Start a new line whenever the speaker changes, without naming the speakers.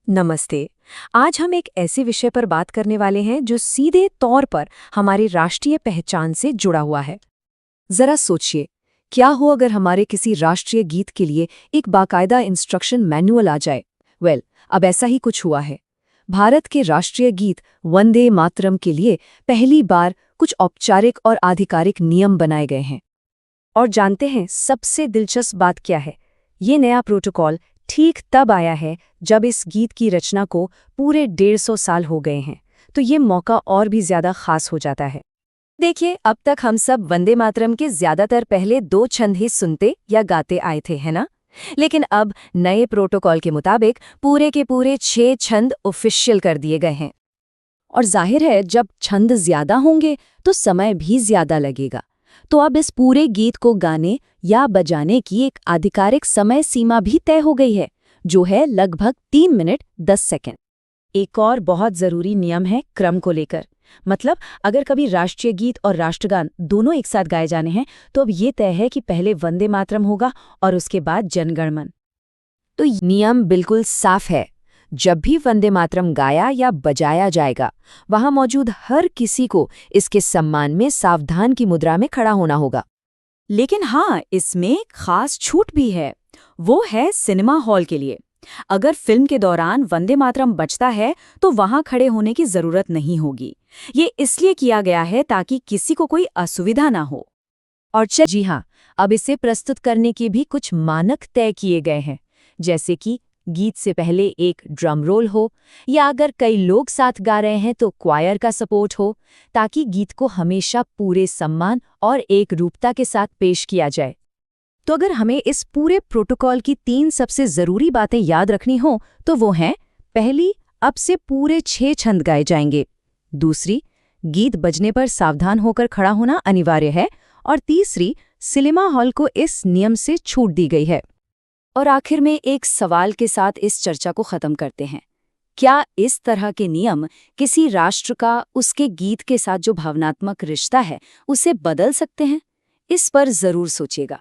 नमस्ते। आज हम एक ऐसे विषय पर बात करने वाले हैं जो सीधे तौर पर हमारी राष्ट्रीय पहचान से जुड़ा हुआ है। जरा सोचिए, क्या हो अगर हमारे किसी राष्ट्रीय गीत के लिए एक बाकायदा इंस्ट्रक्शन मैनुअल आ जाए। अब ऐसा ही कुछ हुआ है। भारत के राष्ट्रीय गीत वंदे मातरम के लिए पहली बार कुछ औपचारिक और आधिकारिक नियम बनाए गए हैं। और जानते हैं सबसे दिलचस्प बात क्या है? ये नया प्रोटोकॉल ठीक तब आया है जब इस गीत की रचना को पूरे 150 साल हो गए हैं, तो ये मौका और भी ज्यादा खास हो जाता है। देखिए, अब तक हम सब वंदे मातरम के ज्यादातर पहले 2 छंद ही सुनते या गाते आए थे, है ना? लेकिन अब नए प्रोटोकॉल के मुताबिक पूरे के पूरे 6 छंद ऑफिशियल कर दिए गए हैं। और जाहिर है, जब छंद ज्यादा होंगे तो समय भी ज्यादा लगेगा। तो अब इस पूरे गीत को गाने या बजाने की एक आधिकारिक समय सीमा भी तय हो गई है, जो है लगभग 3 मिनट 10 सेकंड। एक और बहुत जरूरी नियम है क्रम को लेकर। मतलब अगर कभी राष्ट्रीय गीत और राष्ट्रगान दोनों एक साथ गाए जाने हैं, तो अब ये तय है कि पहले वंदे मातरम होगा और उसके बाद जनगण मन। तो नियम बिल्कुल साफ है। जब भी वंदे मातरम गाया या बजाया जाएगा, वहां मौजूद हर किसी को इसके सम्मान में सावधान की मुद्रा में खड़ा होना होगा। लेकिन हाँ, इसमें एक खास छूट भी है। वो है सिनेमा हॉल के लिए। अगर फिल्म के दौरान वंदे मातरम बजता है तो वहां खड़े होने की जरूरत नहीं होगी। ये इसलिए किया गया है ताकि किसी को कोई असुविधा ना हो। और जी हाँ, अब इसे प्रस्तुत करने के भी कुछ मानक तय किए गए हैं, जैसे कि गीत से पहले एक ड्रम रोल हो, या अगर कई लोग साथ गा रहे हैं तो क्वायर का सपोर्ट हो, ताकि गीत को हमेशा पूरे सम्मान और एक रूपता के साथ पेश किया जाए। तो अगर हमें इस पूरे प्रोटोकॉल की 3 सबसे जरूरी बातें याद रखनी हो तो वो हैं: पहली, अब से पूरे 6 छंद गाए जाएंगे। दूसरी, गीत बजने पर सावधान होकर खड़ा होना अनिवार्य है। और तीसरी, सिनेमा हॉल को इस नियम से छूट दी गई है। और आखिर में एक सवाल के साथ इस चर्चा को खत्म करते हैं। क्या इस तरह के नियम किसी राष्ट्र का उसके गीत के साथ जो भावनात्मक रिश्ता है, उसे बदल सकते हैं? इस पर जरूर सोचिएगा।